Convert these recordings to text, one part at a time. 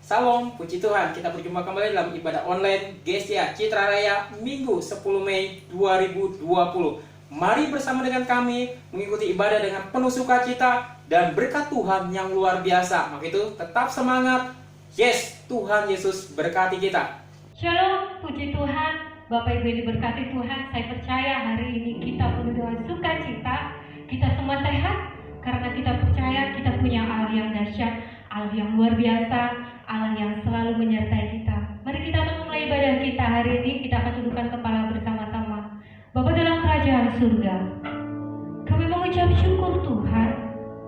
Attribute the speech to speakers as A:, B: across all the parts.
A: Salam, puji Tuhan, kita berjumpa kembali dalam ibadah online Gereja Citra Raya Minggu 10 Mei 2020. Mari bersama dengan kami mengikuti ibadah dengan penuh sukacita dan berkat Tuhan yang luar biasa. Maka itu tetap semangat. Yes, Tuhan Yesus berkati kita.
B: Shalom, puji Tuhan, Bapak Ibu yang diberkati Tuhan. Saya percaya hari ini kita penuh dengan sukacita. Kita semua sehat karena kita percaya kita punya Allah yang dahsyat, Allah yang luar biasa, Allah yang selalu menyertai kita. Mari kita akan mulai ibadah kita hari ini. Kita akan tundukkan kepala bersama-sama. Bapa dalam kerajaan surga, kami mengucap syukur Tuhan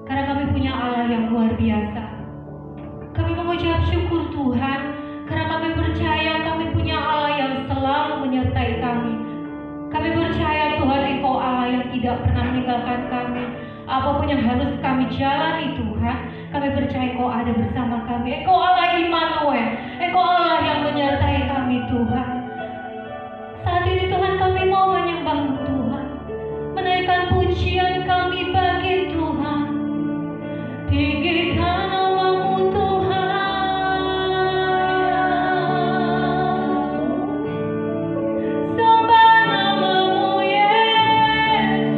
B: karena kami punya Allah yang luar biasa. Kami mengucap syukur Tuhan karena kami percaya kami punya Allah yang selalu menyertai kami. Kami percaya Tuhan Engkau Allah yang tidak pernah meninggalkan kami. Apapun yang harus kami jalani Tuhan, kami percaya Engkau ada bersama kami. Engkau Allah Immanuel, Engkau Allah yang menyertai kami Tuhan. Saat ini Tuhan kami mau menyembah-Mu Tuhan, menaikkan pujian kami bagi Tuhan. Tinggikan nama-Mu Tuhan, sembah nama-Mu Yesus.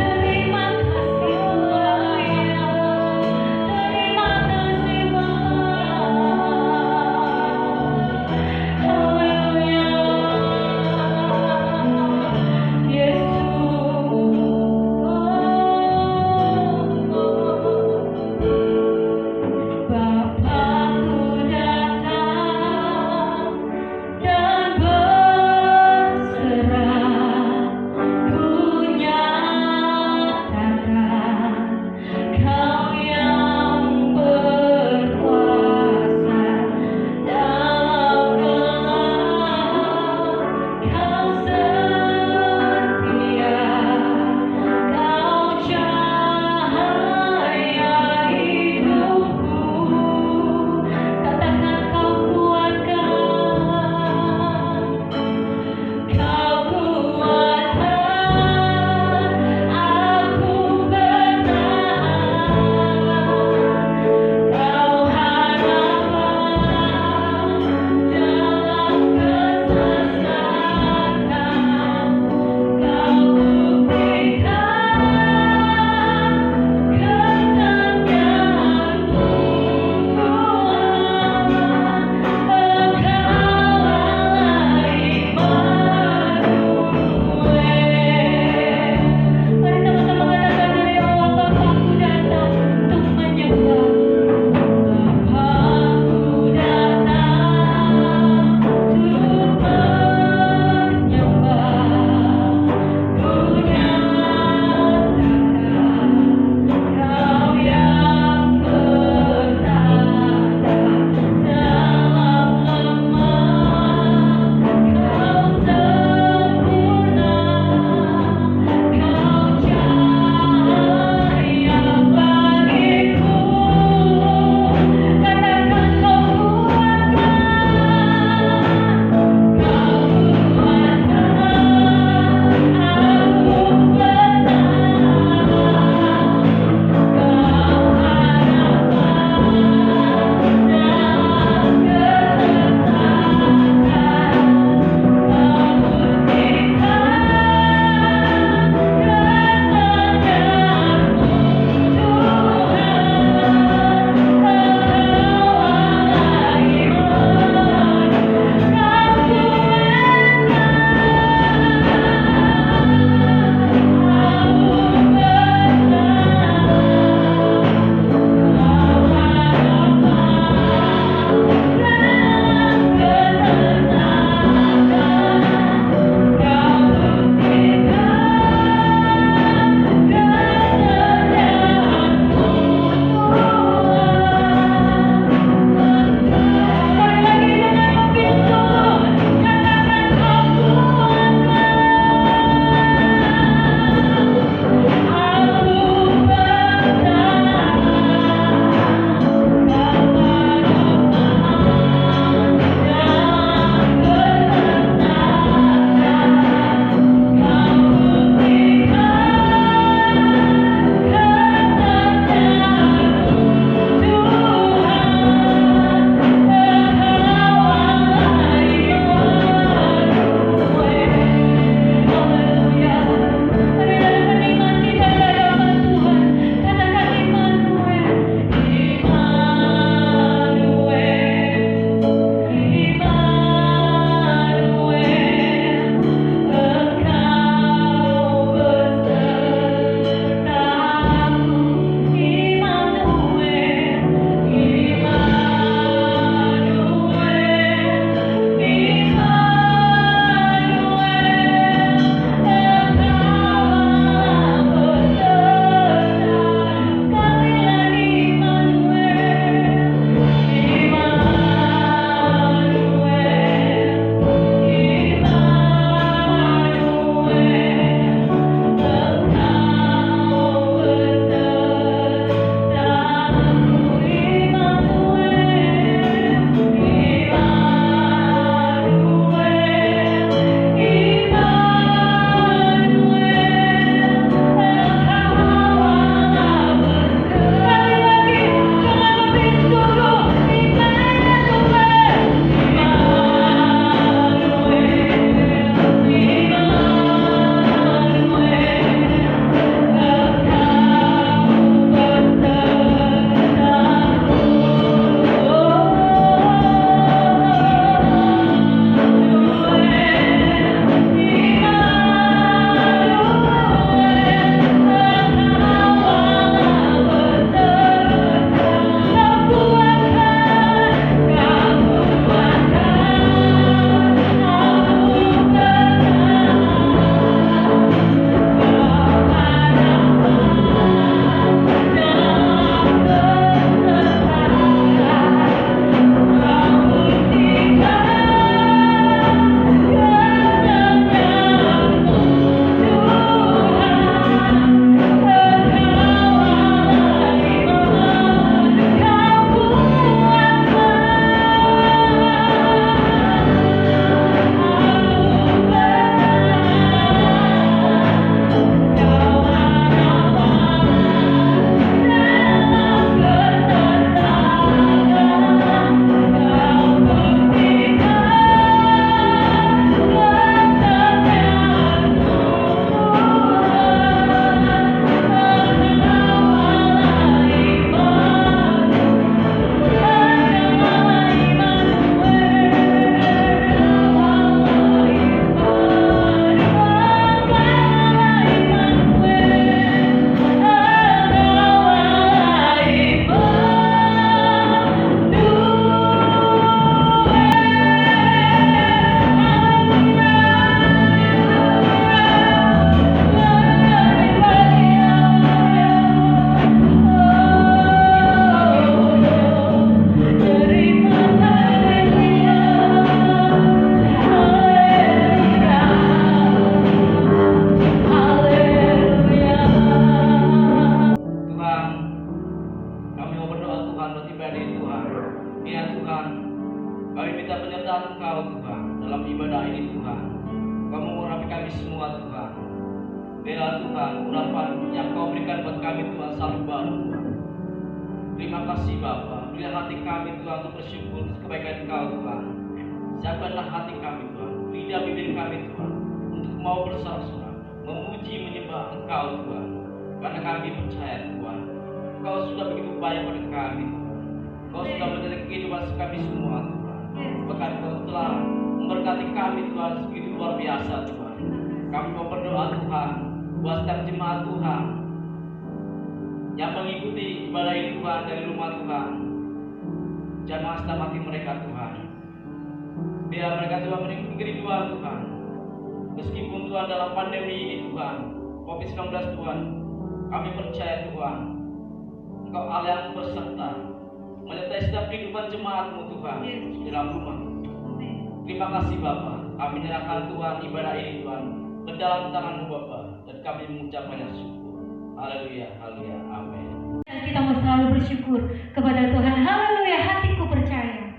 B: Terima kasih Tuhan, terima kasih Bapa. Haleluya.
C: kami Tuhan selalu baru Tuhan. Terima kasih Bapa, berilah hati kami Tuhan untuk bersyukur atas kebaikan Engkau Tuhan. Siapkanlah hati kami Tuhan, lidah bibir kami Tuhan, untuk mau bersorak-sorak, memuji menyembah Engkau Tuhan. Karena kami percaya Tuhan, Engkau sudah begitu baik pada kami Tuhan. Engkau sudah menjadi kehidupan kami semua Tuhan. Bahkan Engkau telah memberkati kami Tuhan begitu luar biasa Tuhan. Kami mau berdoa Tuhan buat setiap jemaat Tuhan yang mengikuti ibadah ini Tuhan dari rumah Tuhan. Jangan setengah hati mereka Tuhan. Biar mereka Tuhan mengikuti kerinduan Tuhan. Meskipun Tuhan dalam pandemi ini Tuhan, COVID-19 Tuhan, kami percaya Tuhan, Engkau Allah yang berserta menyertai setiap kehidupan jemaat-Mu Tuhan di dalam rumah. Terima kasih Bapa, kami menyerahkan Tuhan ibadah ini Tuhan ke dalam tangan-Mu Bapa, dan kami mengucap banyak syukur. Haleluya, haleluya, amin.
B: Dan kita mau selalu bersyukur kepada Tuhan. Haleluya, hatiku percaya.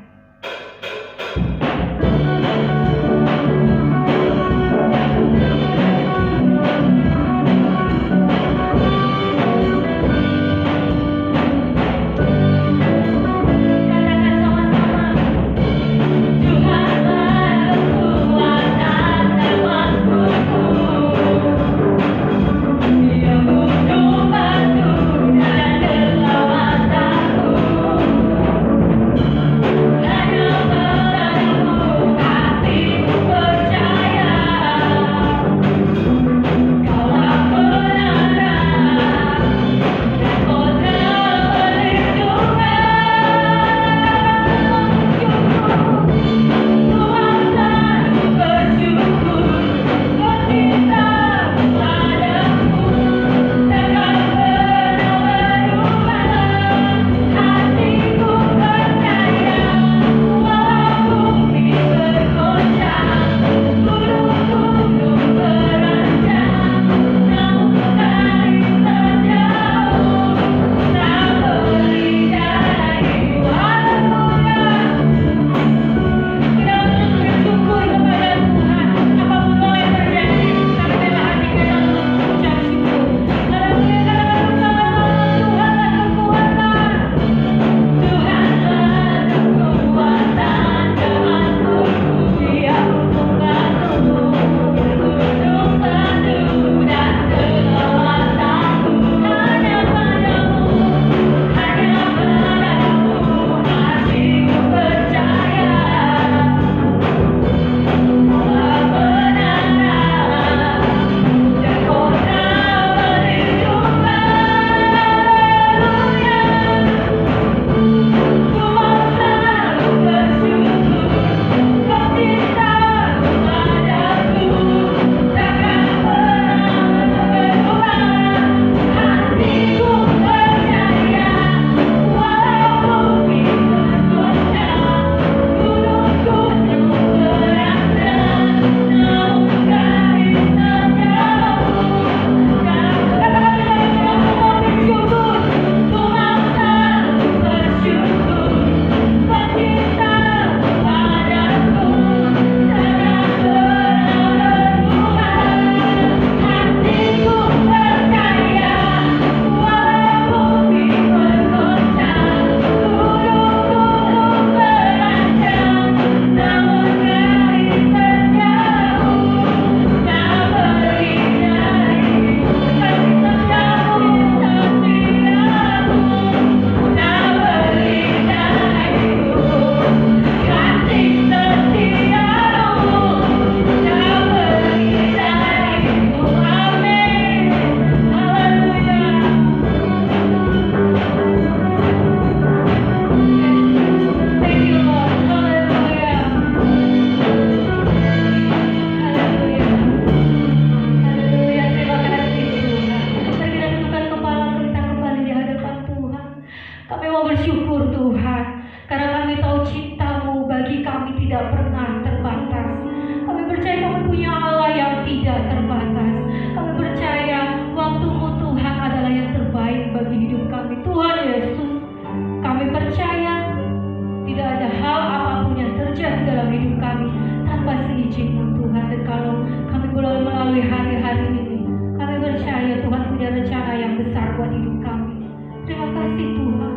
B: melalui hari-hari ini. Kami percaya Tuhan punya rencana yang besar buat hidup kami. Terima kasih Tuhan.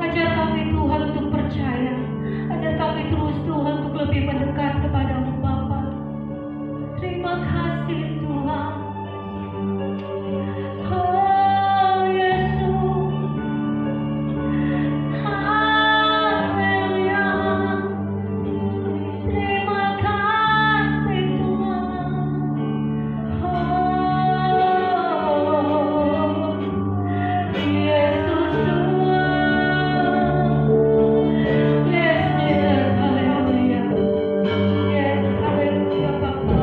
B: Ajar kami Tuhan untuk percaya. Ajar kami terus Tuhan untuk lebih mendekat kepada-Mu Bapa. Terima kasih Tuhan. Oh Yesus. Haleluya. Terima kasih Tuhan. Oh Yesus Tuhan. Yes, yes, haleluya. Yes, haleluya Bapa.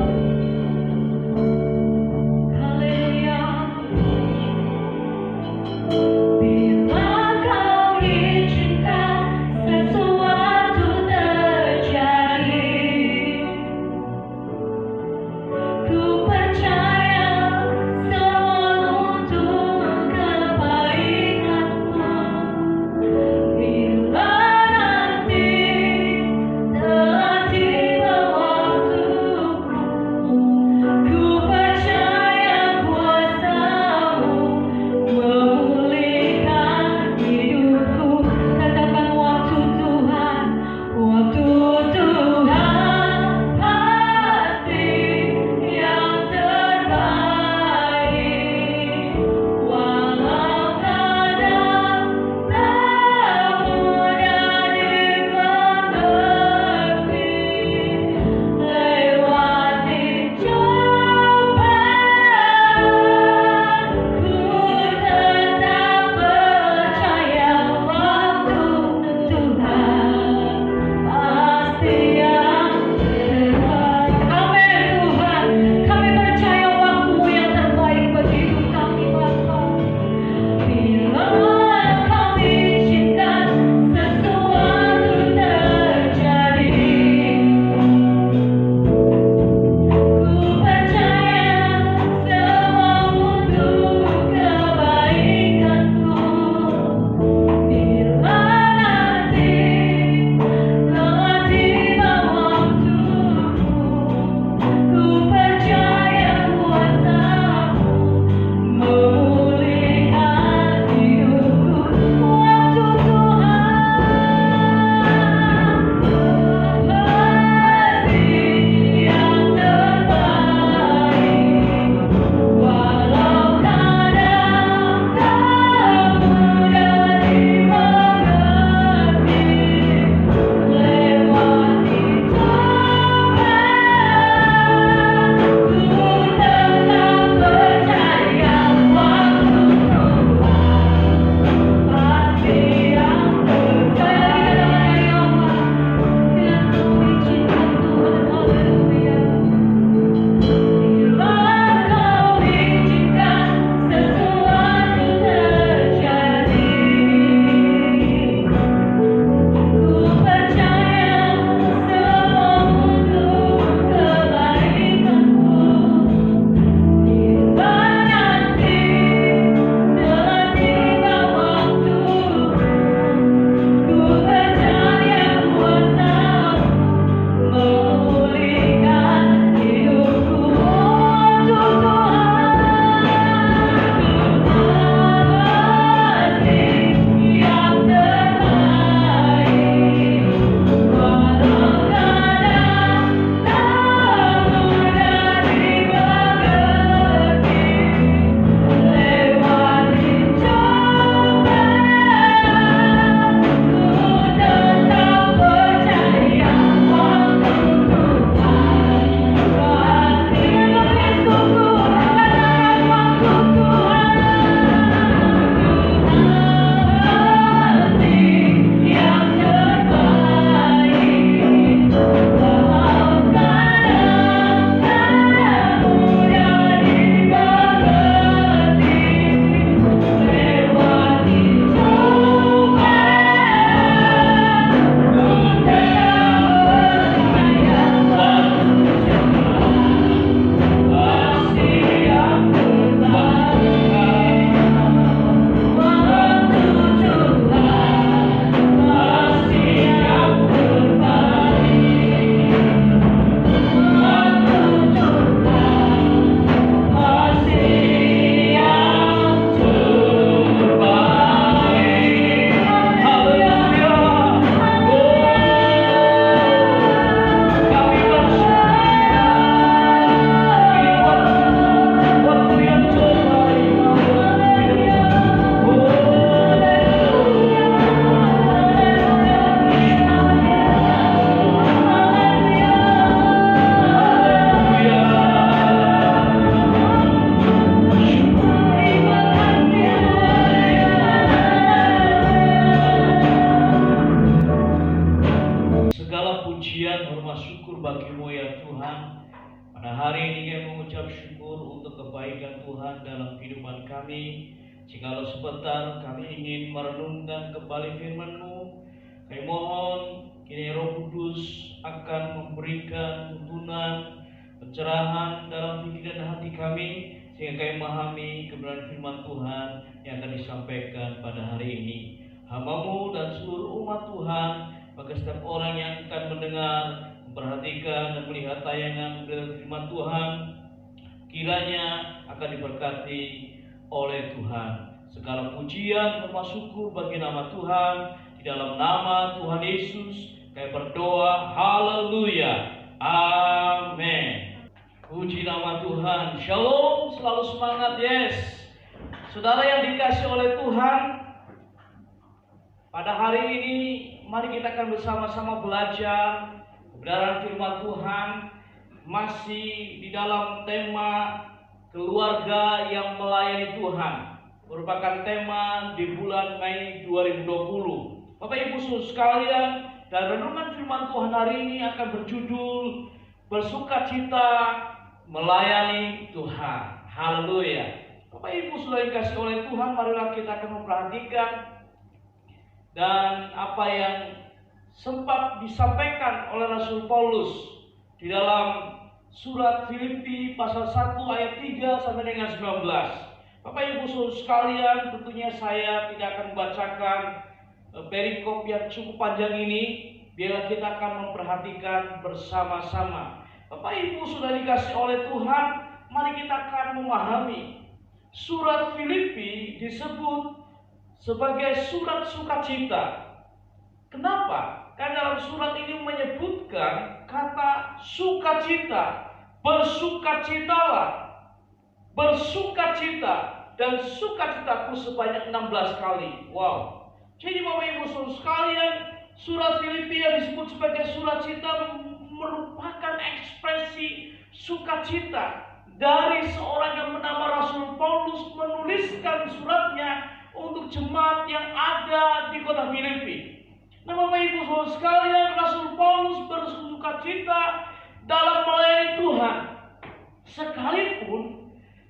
C: Tuhan. Pada hari ini kami mengucap syukur untuk kebaikan Tuhan dalam kehidupan kami. Jikalau sebentar kami ingin merenungkan kembali firman-Mu, kami mohon kini Roh Kudus akan memberikan tuntunan, pencerahan dalam pikiran dan hati kami, sehingga kami memahami kebenaran firman Tuhan yang akan disampaikan pada hari ini. Hamba-Mu dan seluruh umat Tuhan, bagi setiap orang yang akan mendengar, memperhatikan dan melihat tayangan firman Tuhan, kiranya akan diberkati oleh Tuhan. Segala pujian dan syukur bagi nama Tuhan, di dalam nama Tuhan Yesus kami berdoa. Haleluya, amin. Puji nama Tuhan. Shalom, selalu semangat. Yes, saudara yang dikasihi oleh Tuhan, pada hari ini mari kita akan bersama-sama belajar kebenaran firman Tuhan, masih di dalam tema keluarga yang melayani Tuhan, merupakan tema di bulan Mei 2020. Bapak Ibu Saudara sekalian, dan renungan firman Tuhan hari ini akan berjudul bersukacita melayani Tuhan. Haleluya. Bapak Ibu Saudara yang dikasihi oleh Tuhan, marilah kita akan memperhatikan dan apa yang sempat disampaikan oleh Rasul Paulus di dalam surat Filipi pasal 1 ayat 3 sampai dengan 19. Bapak Ibu Saudara sekalian, tentunya saya tidak akan membacakan perikop yang cukup panjang ini, biarlah kita akan memperhatikan bersama-sama. Bapak Ibu Saudara dikasihi oleh Tuhan, mari kita akan memahami surat Filipi disebut sebagai surat sukacita. Kenapa? Karena dalam surat ini menyebutkan kata sukacita, bersukacitalah, bersukacita, dan sukacitaku sebanyak 16 kali. Wow. Jadi Bapak Ibu Saudara sekalian, surat Filipi yang disebut sebagai surat cita merupakan ekspresi sukacita dari seorang yang bernama Rasul Paulus, menuliskan suratnya untuk jemaat yang ada di kota Filipi. Nah Bapak Ibu Saudara sekalian, Rasul Paulus bersukacita dalam melayani Tuhan, sekalipun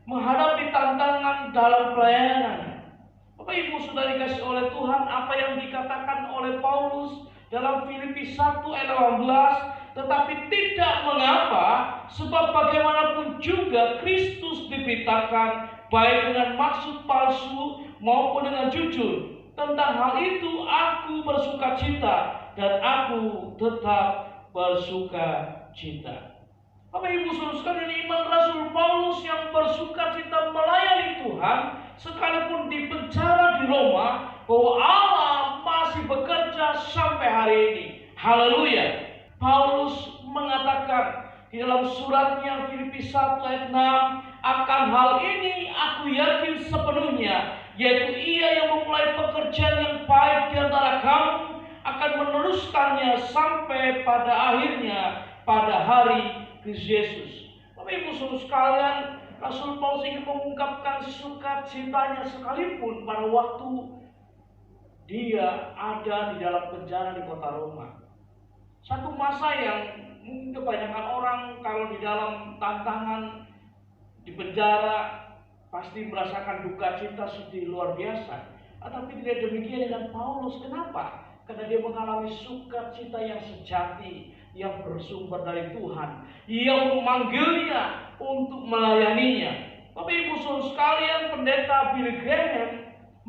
C: menghadapi tantangan dalam pelayanannya. Bapak Ibu Saudara dikasihi oleh Tuhan, apa yang dikatakan oleh Paulus dalam Filipi 1 ayat 18, tetapi tidak mengapa, sebab bagaimanapun juga Kristus diberitakan, baik dengan maksud palsu maupun dengan jujur. Tentang hal itu aku bersukacita dan aku tetap bersukacita. Bapak Ibu Saudara sekalian, iman Rasul Paulus yang bersukacita melayani Tuhan sekalipun di penjara di Roma, bahwa Allah masih bekerja sampai hari ini. Haleluya. Paulus mengatakan di dalam suratnya Filipi 1 ayat 6, akan hal ini aku yakin sepenuhnya, yaitu Ia yang memulai pekerjaan yang baik di antara kamu akan meneruskannya sampai pada akhirnya pada hari Kristus Yesus. Bapak Ibu Saudara sekalian, Rasul Paulus ingin mengungkapkan sukacitanya sekalipun pada waktu dia ada di dalam penjara di kota Roma. Satu masa yang mungkin kebanyakan orang kalau di dalam tantangan di penjara pasti merasakan duka cita sedih luar biasa. Tetapi tidak demikian dengan Paulus. Kenapa? Karena dia mengalami sukacita yang sejati, yang bersumber dari Tuhan, yang memanggilnya untuk melayaninya. Bapak Ibu Saudara sekalian, pendeta Billy Graham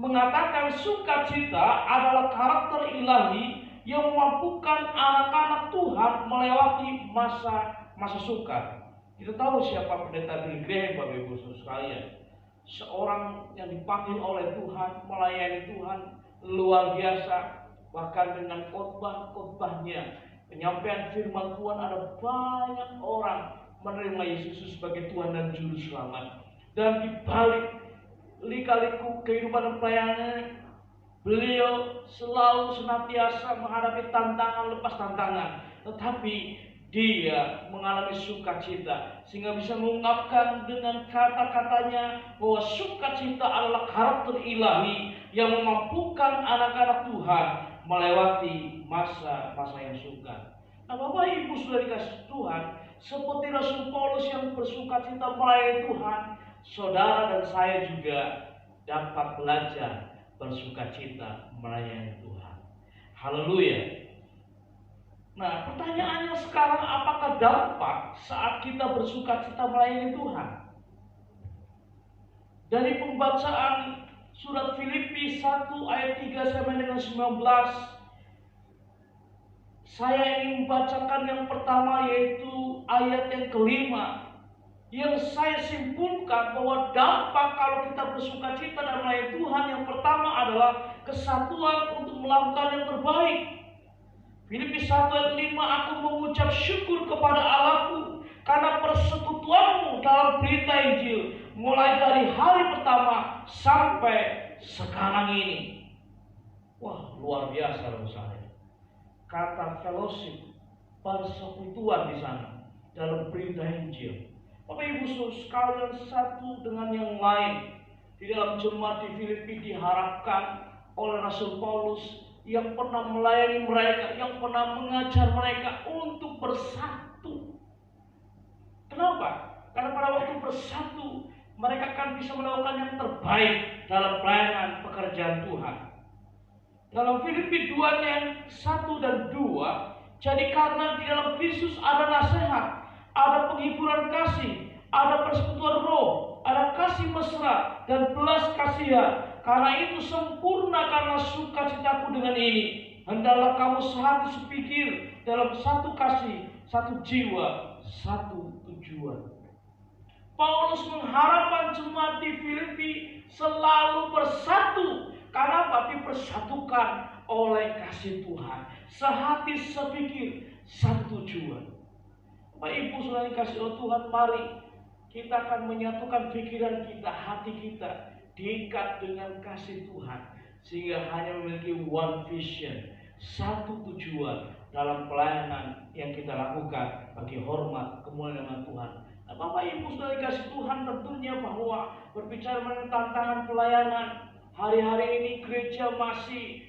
C: mengatakan sukacita adalah karakter ilahi yang memampukan anak-anak Tuhan melewati masa sukar. Kita tahu siapa pendeta Billy Graham, Bapak Ibu Saudara sekalian. Seorang yang dipanggil oleh Tuhan, melayani Tuhan luar biasa. Bahkan dengan khotbah-khotbahnya, penyampaian firman Tuhan, ada banyak orang menerima Yesus sebagai Tuhan dan Juru Selamat. Dan di balik lika-liku kehidupan dan pelayanannya, beliau selalu senantiasa menghadapi tantangan lepas tantangan, tetapi dia mengalami sukacita sehingga bisa mengungkapkan dengan kata-katanya bahwa sukacita adalah karakter ilahi yang memampukan anak-anak Tuhan melewati masa-masa yang sukar. Nah Bapak Ibu sudah dikasih Tuhan, seperti Rasul Paulus yang bersukacita melayani Tuhan, saudara dan saya juga dapat belajar bersukacita melayani Tuhan. Haleluya. Nah, pertanyaannya sekarang, apakah dampak saat kita bersukacita melayani Tuhan? Dari pembacaan surat Filipi 1 ayat 3 sampai dengan 19, saya ingin membacakan yang pertama, yaitu ayat yang kelima, yang saya simpulkan bahwa dampak kalau kita bersukacita dan melayani Tuhan, yang pertama adalah kesatuan untuk melakukan yang terbaik. Filipi 1 ayat 5, aku mengucap syukur kepada Allahku karena persekutuanmu dalam berita Injil, mulai dari hari pertama sampai sekarang ini. Wah, luar biasa loh saya. Kata fellowship, persekutuan di sana dalam berita Injil. Bapak Ibu Saudara sekalian, satu dengan yang lain di dalam jemaat di Filipi diharapkan oleh Rasul Paulus yang pernah melayani mereka, yang pernah mengajar mereka untuk bersatu. Kenapa? Karena pada waktu bersatu mereka akan bisa melakukan yang terbaik dalam pelayanan pekerjaan Tuhan. Dalam Filipi 2 yang 1 dan 2, jadi karena di dalam Kristus ada nasihat, ada penghiburan kasih, ada persekutuan roh, ada kasih mesra dan belas kasihan. Karena itu sempurnakanlah sukacitaku dengan ini. Hendaklah kamu sehati sepikir dalam satu kasih, satu jiwa, satu tujuan. Paulus mengharapkan jemaat di Filipi selalu bersatu. Karena apa? Dipersatukan oleh kasih Tuhan. Sehati sepikir, satu tujuan. Bapak Ibu Saudara kasih oleh Tuhan, mari kita akan menyatukan pikiran kita, hati kita, diikat dengan kasih Tuhan, sehingga hanya memiliki one vision, satu tujuan dalam pelayanan yang kita lakukan bagi hormat kemuliaan nama Tuhan. Nah, Bapak Ibu Saudara kasih Tuhan, tentunya bahwa berbicara mengenai tantangan pelayanan, hari-hari ini gereja masih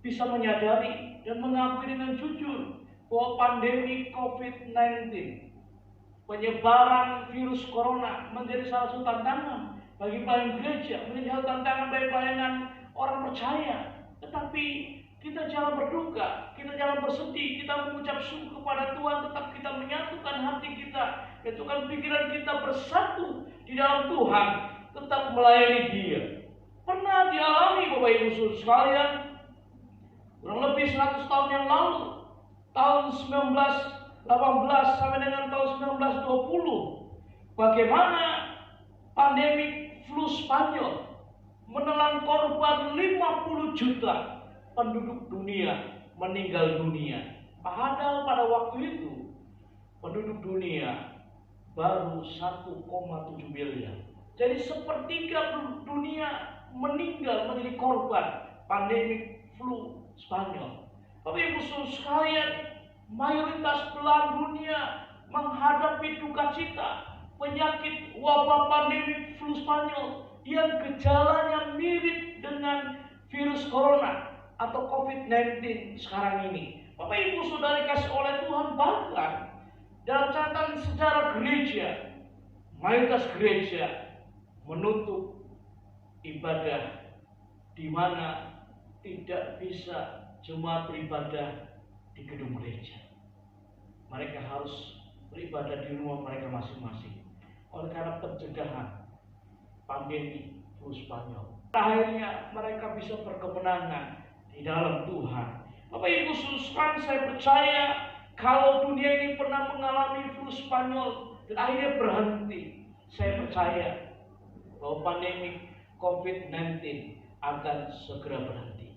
C: bisa menyadari dan mengakui dengan jujur bahwa pandemi COVID-19, penyebaran virus corona menjadi salah satu tantangan bagi pelayanan gereja, menjadi hal tantangan bagi pelayanan orang percaya. Tetapi kita jangan berduka, kita jangan bersedih, kita mengucap syukur kepada Tuhan, tetap kita menyatukan hati kita, menyatukan pikiran kita bersatu di dalam Tuhan, tetap melayani Dia. Pernah dialami Bapak Ibu Saudara sekalian, kurang lebih 100 tahun yang lalu, tahun 1918 sampai dengan tahun 1920, bagaimana pandemi flu Spanyol menelan korban 50 juta penduduk dunia meninggal dunia. Padahal pada waktu itu penduduk dunia baru 1,7 miliar. Jadi sepertiga penduduk dunia meninggal menjadi korban pandemi flu Spanyol. Bapak Ibu Saudara sekalian, mayoritas belahan dunia menghadapi duka cita penyakit wabah pandemi flu Spanyol yang gejalanya mirip dengan virus corona atau COVID-19 sekarang ini. Bapak Ibu Saudara dikasih oleh Tuhan, bahkan dalam catatan sejarah gereja, mayoritas gereja menutup ibadah di mana tidak bisa jemaat beribadah di gedung gereja. Mereka harus beribadah di rumah mereka masing-masing oleh karena pencegahan pandemi flu Spanyol. Akhirnya mereka bisa berkemenangan di dalam Tuhan. Bapak Ibu Saudara, saya percaya kalau dunia ini pernah mengalami flu Spanyol dan akhirnya berhenti, saya percaya bahwa pandemi COVID-19 akan segera berhenti.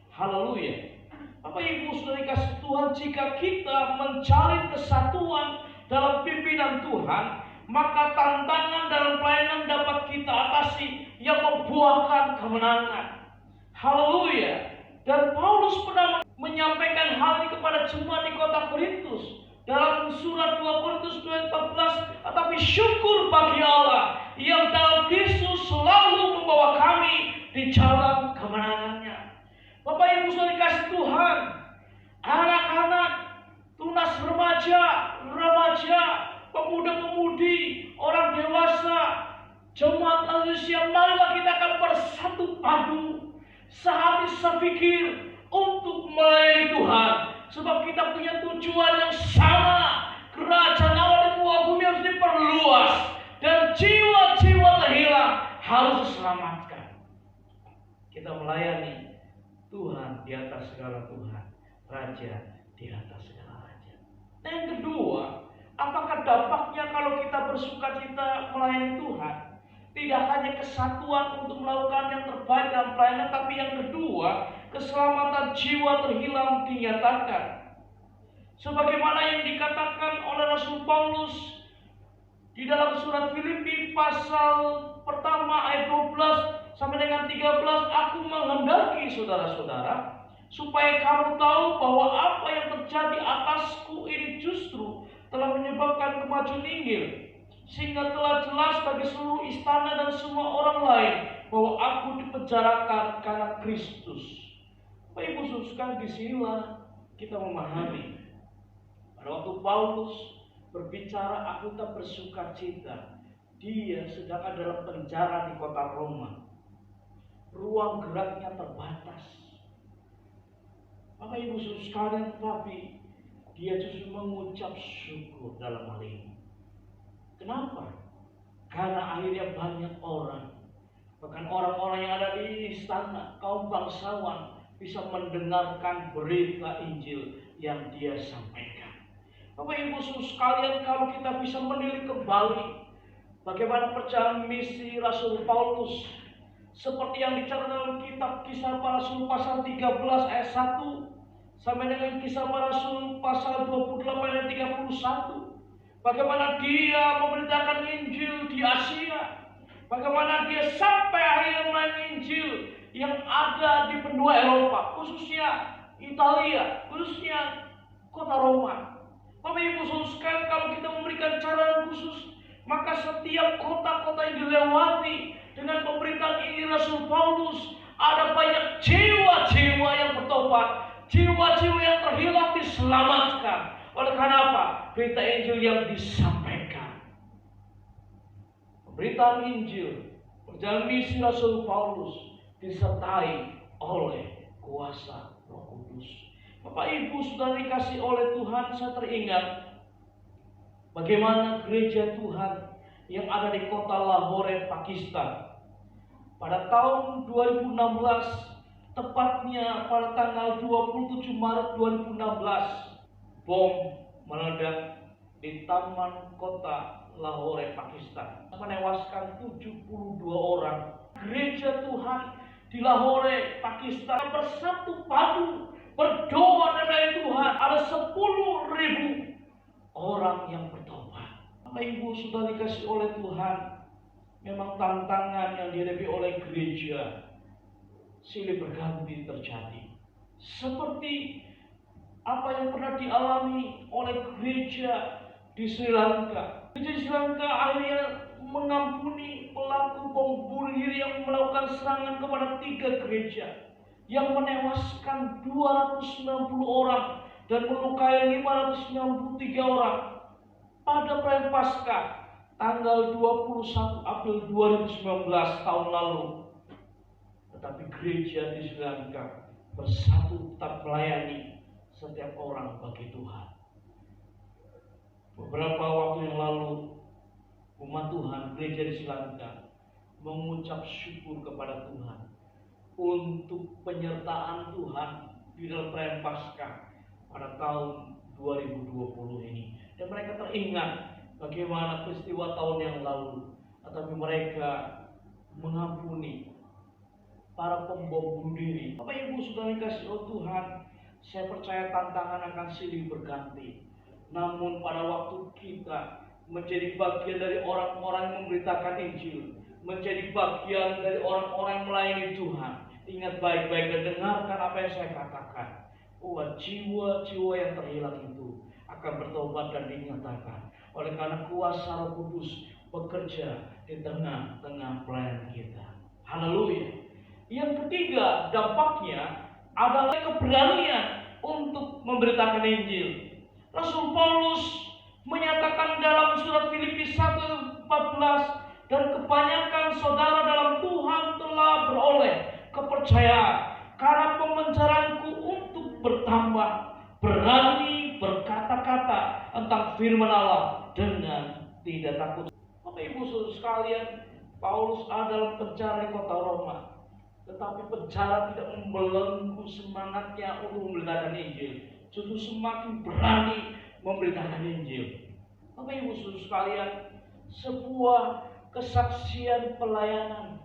C: Haleluya. Bapak Ibu Saudara kasih Tuhan, jika kita mencari kesatuan dalam pimpinan Tuhan, maka tantangan dalam pelayanan dapat kita atasi yang membuahkan kemenangan. Haleluya. Dan Paulus pernah menyampaikan hal ini kepada jemaat di kota Korintus dalam surat 2 Korintus 2:14, tetapi syukur bagi Allah yang dalam Kristus selalu membawa kami di jalan kemenangannya. Bapak Ibu Saudara kasih Tuhan, anak-anak, tunas remaja pemuda-pemudi, orang dewasa, jemaat manusia, marilah kita akan bersatu padu, sehati sepikir untuk melayani Tuhan. Sebab kita punya tujuan yang sama. Kerajaan Allah di muka bumi harus diperluas, dan jiwa-jiwa terhilang harus diselamatkan. Kita melayani Tuhan di atas segala Tuhan, Raja di atas segala raja. Dan yang kedua, apakah dampaknya kalau kita bersukacita melayani Tuhan? Tidak hanya kesatuan untuk melakukan yang terbaik dalam pelayanan, tapi yang kedua, keselamatan jiwa terhilang dinyatakan. Sebagaimana yang dikatakan oleh Rasul Paulus di dalam surat Filipi pasal pertama ayat 12 sampai dengan 13, aku menghendaki saudara-saudara supaya kamu tahu bahwa apa yang terjadi atasku ini justru telah menyebabkan kemajuan Injil, sehingga telah jelas bagi seluruh istana dan semua orang lain bahwa aku dipenjarakan karena Kristus. Bapak Ibu saudara, disinilah kita memahami pada waktu Paulus berbicara aku tak bersuka cita, dia sedangkan dalam penjara di kota Roma, ruang geraknya terbatas. Bapak Ibu saudara sekalian, tetapi dia justru mengucap syukur dalam hal ini. Kenapa? Karena akhirnya banyak orang, bahkan orang-orang yang ada di istana, kaum bangsawan, bisa mendengarkan berita Injil yang dia sampaikan. Bapak Ibu saudara sekalian, kalau kita bisa menilik kembali bagaimana perjalanan misi Rasul Paulus, seperti yang dicatat dalam kitab Kisah Para Rasul pasal 13 ayat 1 sampai dengan Kisah Para Rasul pasal 28 ayat 31, bagaimana dia memberitakan Injil di Asia, bagaimana dia sampai akhirnya melayani Injil yang ada di benua Eropa, khususnya Italia, khususnya kota Roma. Bapak Ibu saudara sekalian, kalau kita memberikan cara khusus, maka setiap kota-kota yang dilewati dengan pemberitaan ini Rasul Paulus, ada banyak jiwa-jiwa yang bertobat, jiwa-jiwa yang terhilang diselamatkan. Oleh karena apa? Berita Injil yang disampaikan. Pemberitaan Injil, perjalanan misi Rasul Paulus disertai oleh kuasa Roh Kudus. Bapak Ibu sudah dikasih oleh Tuhan, saya teringat bagaimana gereja Tuhan yang ada di kota Lahore, Pakistan. Pada tahun 2016, tepatnya pada tanggal 27 Maret 2016, bom meledak di taman kota Lahore, Pakistan, menewaskan 72 orang. Gereja Tuhan di Lahore, Pakistan bersatu padu berdoa dan melayani Tuhan. Ada 10.000 orang yang bertobat. Bapak Ibu sudah dikasih oleh Tuhan, memang tantangan yang dihadapi oleh gereja silih berganti terjadi. Seperti apa yang pernah dialami oleh gereja di Sri Lanka. Gereja di Sri Lanka akhirnya mengampuni pelaku bom bunuh diri yang melakukan serangan kepada 3 gereja, yang menewaskan 290 orang dan melukai 593 orang pada perayaan Paskah tanggal 21 April 2019 tahun lalu. Tetapi gereja di Sri Lanka bersatu tetap melayani setiap orang bagi Tuhan. Beberapa waktu yang lalu, umat Tuhan gereja di Sri Lanka mengucap syukur kepada Tuhan untuk penyertaan Tuhan di dalam perayaan Paskah pada tahun 2020 ini. Dan mereka teringat bagaimana peristiwa tahun yang lalu, tetapi mereka mengampuni para pembom bunuh diri. Bapak Ibu sudah dikasih oleh Tuhan, saya percaya tantangan akan silih berganti. Namun pada waktu kita menjadi bagian dari orang-orang yang memberitakan Injil, menjadi bagian dari orang-orang yang melayani Tuhan, ingat baik-baik dan dengarkan apa yang saya katakan, bahwa jiwa-jiwa yang terhilang itu akan bertobat dan dinyatakan. Oleh karena kuasa Roh Kudus bekerja di tengah-tengah pelayanan kita. Haleluya. Yang ketiga, dampaknya adalah keberanian untuk memberitakan Injil. Rasul Paulus menyatakan dalam surat Filipi 1:14, dan kebanyakan saudara dalam Tuhan telah beroleh kepercayaan karena pemenjaraanku untuk bertambah, berani berkata-kata tentang firman Allah dengan tidak takut. Bapak Ibu Saudara sekalian, Paulus ada dalam penjara di kota Roma, tetapi penjara tidak membelenggu semangatnya untuk memberitakan Injil, justru semakin berani memberitakan Injil. Bapak Ibu Saudara sekalian, sebuah kesaksian pelayanan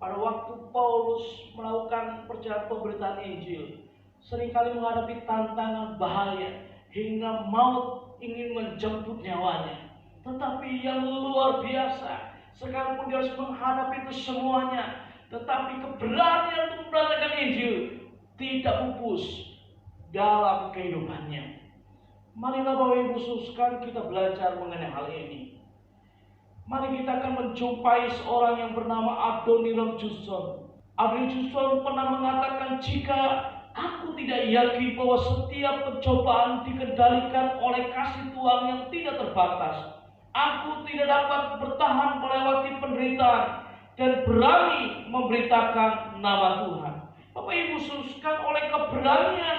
C: pada waktu Paulus melakukan perjalanan pemberitaan Injil, seringkali menghadapi tantangan bahaya hingga maut ingin menjemput nyawanya. Tetapi yang luar biasa, sekalipun dia harus menghadapi itu semuanya, tetapi keberanian untuk memberitakan Injil tidak pupus dalam kehidupannya. Marilah Bapak Ibu sekalian kita belajar mengenai hal ini. Mari kita akan menjumpai seorang yang bernama Adoniram Judson. Adoniram Judson pernah mengatakan, jika aku tidak yakin bahwa setiap pencobaan dikendalikan oleh kasih Tuhan yang tidak terbatas, aku tidak dapat bertahan melewati penderitaan dan berani memberitakan nama Tuhan. Bapak Ibu sekalian, oleh keberanian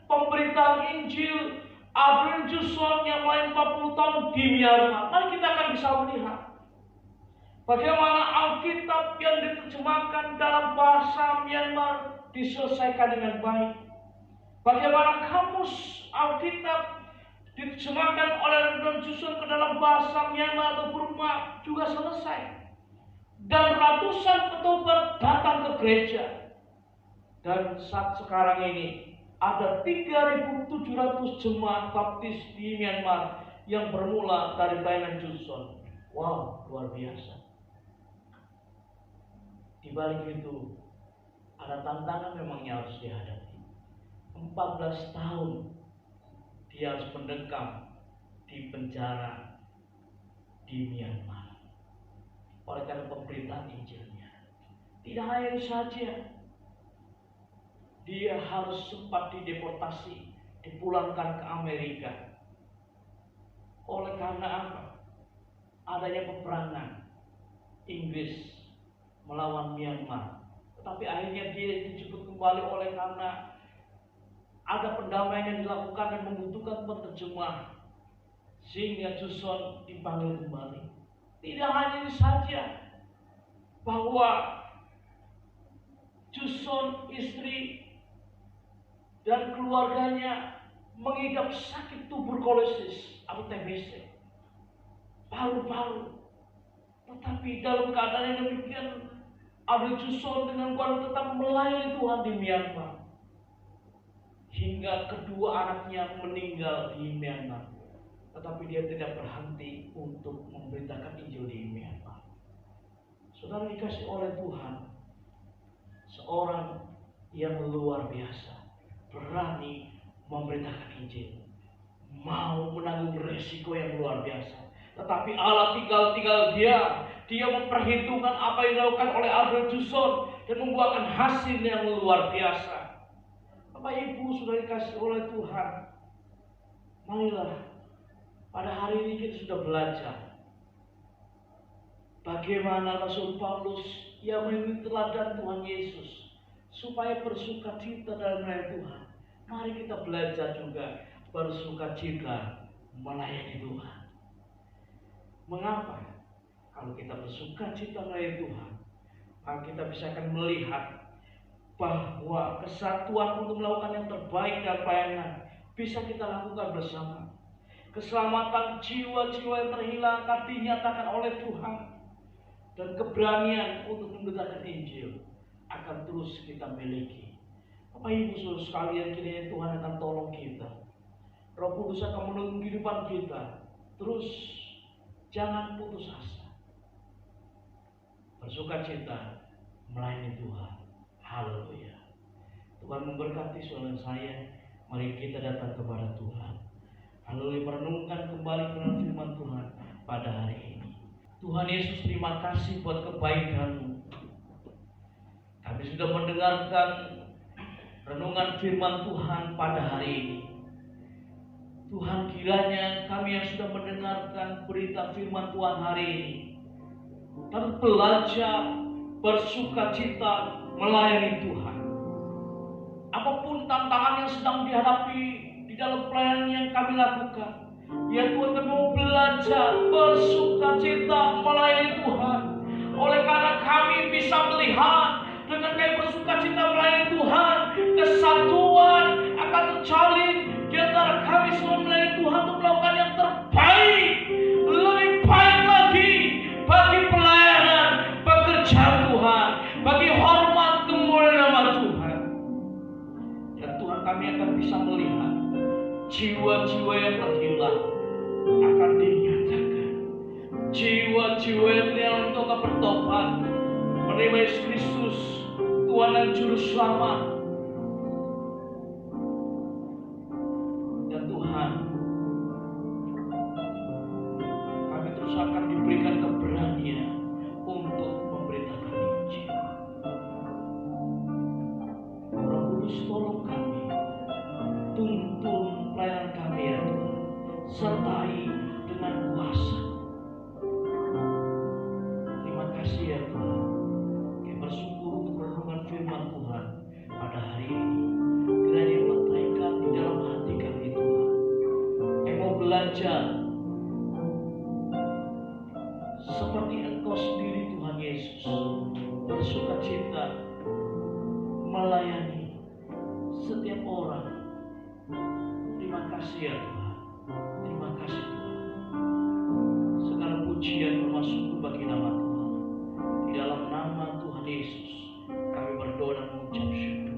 C: pemberitaan Injil Adoniram Judson yang lain 40 tahun di Myanmar, mari kita akan bisa melihat bagaimana Alkitab yang diterjemahkan dalam bahasa Myanmar diselesaikan dengan baik. Bagaimana kamus Alkitab diterjemahkan oleh Adoniram Judson ke dalam bahasa Myanmar atau Burma juga selesai. Dan ratusan petobat datang ke gereja. Dan saat sekarang ini ada 3.700 jemaat baptis di Myanmar yang bermula dari pelayanan Judson. Wow, luar biasa. Di balik itu ada tantangan memangnya harus dihadapi. 14 tahun dia harus mendekam di penjara di Myanmar oleh karena pemberitaan Injilnya. Tidak hanya itu saja, dia harus sempat dideportasi, dipulangkan ke Amerika. Oleh karena apa? Adanya peperangan Inggris melawan Myanmar. Tetapi akhirnya dia dijemput kembali oleh karena ada pendamaian yang dilakukan dan membutuhkan penerjemah, sehingga Judson dipanggil kembali. Tidak hanya itu saja, bahwa Judson, istri dan keluarganya mengidap sakit tuberkulosis atau TBC, paru-paru. Tetapi dalam keadaan yang demikian, Adoniram Judson dengan kuat tetap melayani Tuhan di Myanmar. Hingga kedua anaknya meninggal di Myanmar. Tetapi dia tidak berhenti untuk memberitakan Injil di Myanmar. Saudara dikasih oleh Tuhan, seorang yang luar biasa, berani memberitakan Injil, mau menanggung resiko yang luar biasa. Tetapi Allah tinggal dia memperhitungkan apa yang dilakukan oleh Adoniram Judson dan membuahkan hasil yang luar biasa. Bapak Ibu sudah dikasih oleh Tuhan, marilah pada hari ini kita sudah belajar bagaimana Rasul Paulus yang mengikuti teladan Tuhan Yesus supaya bersukacita dalam melayani Tuhan. Mari kita belajar juga bersukacita melayani Tuhan. Mengapa? Kalau kita bersukacita melayani Tuhan, maka kita bisa akan melihat bahwa kesatuan untuk melakukan yang terbaik dalam pelayanan bisa kita lakukan bersama. Keselamatan jiwa-jiwa yang terhilang akan dinyatakan oleh Tuhan, dan keberanian untuk memberitakan Injil akan terus kita miliki. Bapak Ibu Saudara sekalian, kiranya Tuhan akan tolong kita. Roh Kudus akan menuntun kehidupan kita. Terus jangan putus asa. Bersukacita melayani Tuhan. Haleluya. Tuhan memberkati saudara saya. Mari kita datang kepada Tuhan. Haleluya, merenungkan kembali kebenaran firman Tuhan pada hari ini. Tuhan Yesus, terima kasih buat kebaikan-Mu. Kami sudah mendengarkan renungan firman Tuhan pada hari ini. Tuhan, kiranya kami yang sudah mendengarkan berita firman Tuhan hari ini, kami belajar bersukacita melayani Tuhan. Apapun tantangan yang sedang dihadapi di dalam pelayanan yang kami lakukan, ya Tuhan, kami mau belajar bersukacita melayani Tuhan. Oleh karena kami bisa melihat dengan kami bersukacita melayani Tuhan, kesatuan akan terjalin di antara kami semua melayani Tuhan untuk melakukan yang terbaik, lebih baik lagi bagi pelayanan, pekerjaan Tuhan, bagi hormat kemuliaan nama Tuhan. Dan Tuhan, kami akan bisa melihat jiwa-jiwa yang terhilang akan dinyatakan, jiwa-jiwa yang terhilang untuk akan bertobat, menerima Yesus Kristus Tuhan dan Juru Selamat. Dan Tuhan, kami terus akan diberikan keberanian untuk memberitakan Injil. Roh Kudus, tolong kami, tuntun pelayanan kami ya Tuhan, sertai dengan kuasa. Terima kasih ya Tuhan. Kami bersyukur untuk renungan firman Tuhan pada hari ini. Kiranya menetraikan di dalam hati kami Tuhan. Kami mau belajar seperti Engkau sendiri Tuhan Yesus, bersukacita melayani setiap orang. Terima kasih ya Tuhan. Terima kasih Tuhan. Segala pujian bermasuk bagi nama Tuhan. Di dalam nama Tuhan Yesus kami berdoa dan mengucap syukur.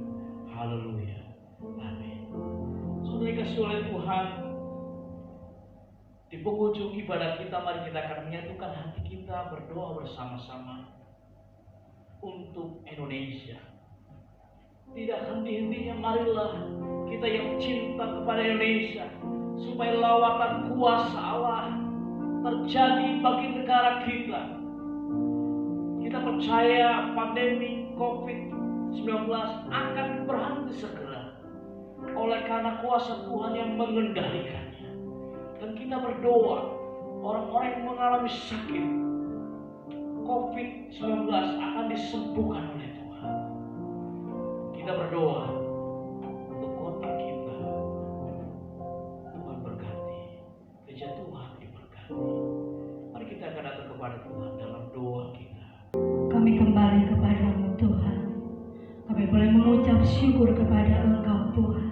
C: Haleluya. Amin. Saudara dikasihi oleh Tuhan, di penghujung ibadah kita, mari kita akan menyatukan hati kita berdoa bersama-sama untuk Indonesia. Tidak henti-hentinya marilah kita yang cinta kepada Indonesia, supaya lawatan kuasa Allah terjadi bagi negara kita. Kita percaya pandemi COVID-19 akan berhenti segera oleh karena kuasa Tuhan yang mengendalikannya. Dan kita berdoa, orang-orang yang mengalami sakit COVID-19 akan disembuhkan oleh Tuhan. Kita berdoa untuk kota kita, Tuhan berkati, gereja Tuhan diberkati. Mari kita akan datang kepada Tuhan dalam doa kita.
B: Kami kembali kepada-Mu Tuhan. Kami boleh mengucap syukur kepada Engkau Tuhan.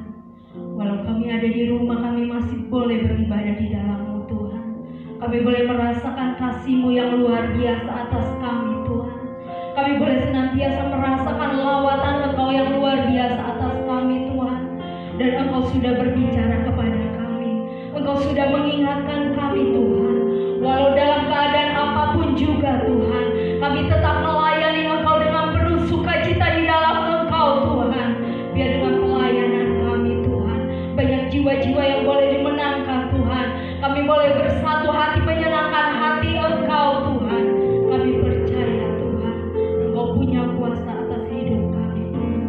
B: Walau kami ada di rumah, kami masih boleh beribadah di dalam-Mu Tuhan. Kami boleh merasakan kasih-Mu yang luar biasa atas kami Tuhan. Kami boleh senantiasa merasakan lawatan Engkau yang luar biasa atas kami Tuhan. Dan Engkau sudah berbicara kepada kami. Engkau sudah mengingatkan kami Tuhan. Walau dalam keadaan apapun juga Tuhan, kami tetap melayani Engkau dengan penuh sukacita di dalam Engkau Tuhan. Biar dengan pelayanan kami Tuhan, banyak jiwa-jiwa yang boleh dimenangkan Tuhan. Kami boleh bersatu hati menyenangkan hati Engkau Tuhan. Kami percaya Tuhan, Engkau punya kuasa atas hidup kami Tuhan.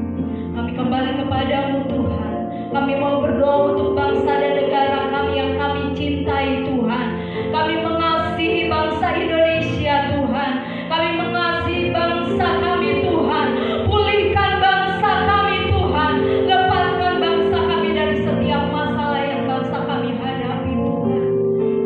B: Kami kembali kepada-Mu Tuhan. Kami mau berdoa untuk bangsa dan negara kami yang kami cintai Tuhan. Kami mengasihi bangsa Indonesia Tuhan. Kami mengasihi bangsa kami Tuhan. Pulihkan bangsa kami Tuhan. Lepaskan bangsa kami dari setiap masalah yang bangsa kami hadapi Tuhan.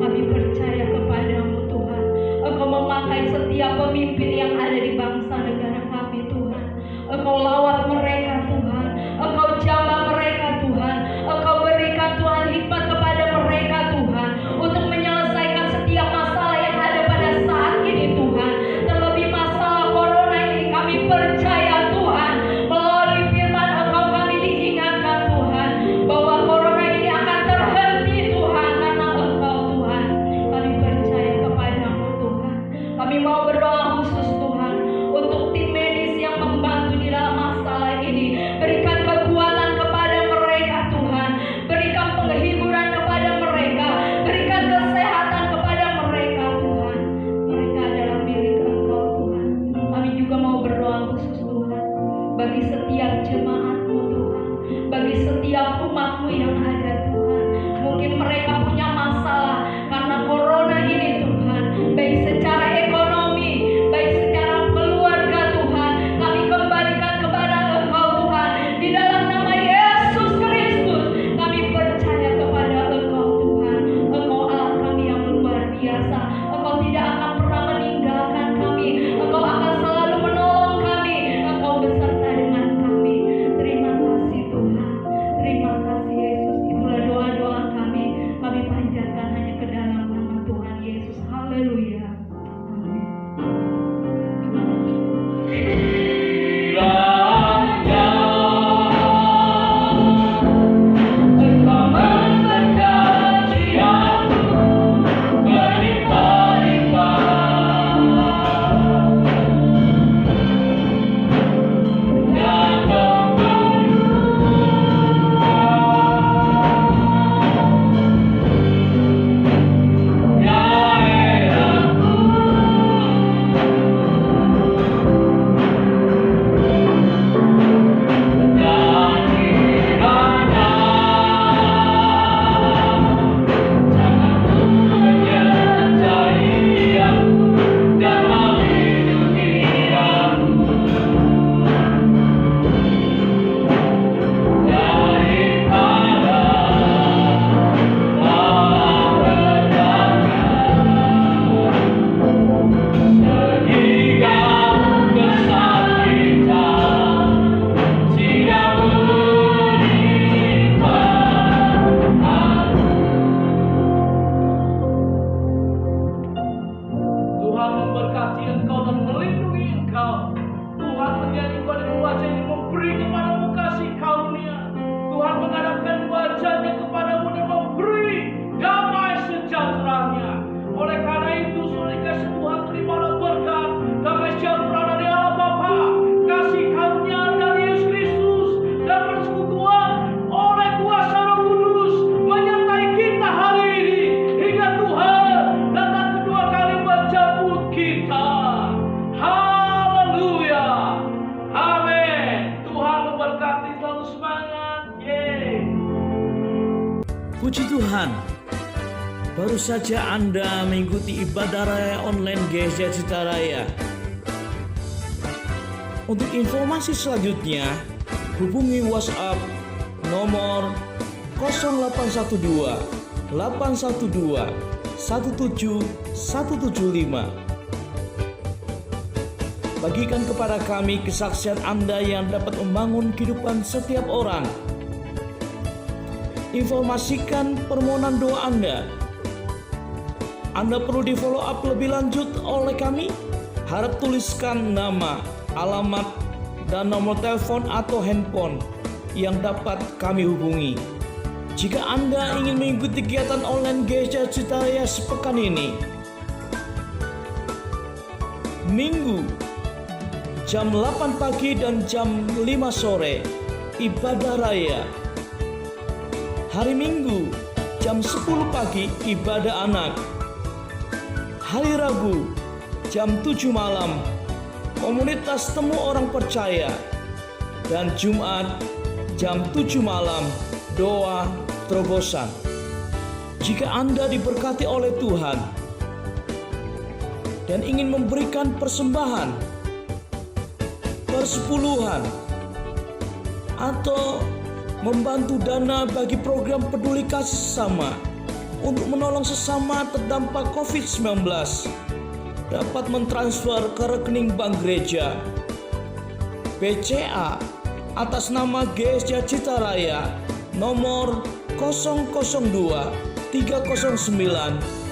B: Kami percaya kepada-Mu Tuhan. Engkau memakai setiap pemimpin yang ada di bangsa negara kami Tuhan. Engkau lawat mereka Tuhan. Engkau jamah mereka Tuhan. Engkau berikan Tuhan hikmat kepada mereka Tuhan, untuk menyelesaikan setiap masalah yang ada pada saat ini Tuhan. Terlebih masalah corona ini, kami percaya Tuhan, melalui firman Engkau kami diingatkan Tuhan, bahwa corona ini akan terhenti Tuhan, karena Engkau Tuhan. Kami percaya kepada-Mu Tuhan. Kami mau berdoa khusus Tuhan untuk tim medis yang membantu di dalam masalah ini. Berikan kekuatan kepada mereka Tuhan. Berikan penghiburan kepada mereka. Berikan kesehatan kepada mereka Tuhan. Mereka adalah milik Engkau Tuhan. Kami juga mau berdoa khusus Tuhan, bagi setiap jemaat-Mu Tuhan, bagi setiap umat-Mu yang ada Tuhan. Mungkin mereka
D: Puji Tuhan, baru saja Anda mengikuti ibadah raya online GSJ Citra Raya. Untuk informasi selanjutnya, hubungi WhatsApp nomor 0812 812 17175. Bagikan kepada kami kesaksian Anda yang dapat membangun kehidupan setiap orang. Informasikan permohonan doa Anda. Anda perlu di follow up lebih lanjut oleh kami. Harap tuliskan nama, alamat, dan nomor telepon atau handphone yang dapat kami hubungi. Jika Anda ingin mengikuti kegiatan online GSJ Citra Raya sepekan ini, Minggu jam 8 pagi dan jam 5 sore ibadah raya. Hari Minggu jam 10 pagi ibadah anak. Hari Rabu jam 7 malam komunitas temu orang percaya. Dan Jumat jam 7 malam doa terobosan. Jika Anda diberkati oleh Tuhan dan ingin memberikan persembahan, persepuluhan, atau membantu dana bagi program peduli kasih sesama untuk menolong sesama terdampak COVID-19, dapat mentransfer ke rekening bank gereja BCA atas nama GSJ Citra Raya nomor 002 309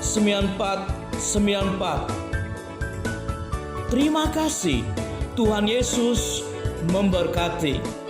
D: 9494. Terima kasih. Tuhan Yesus memberkati.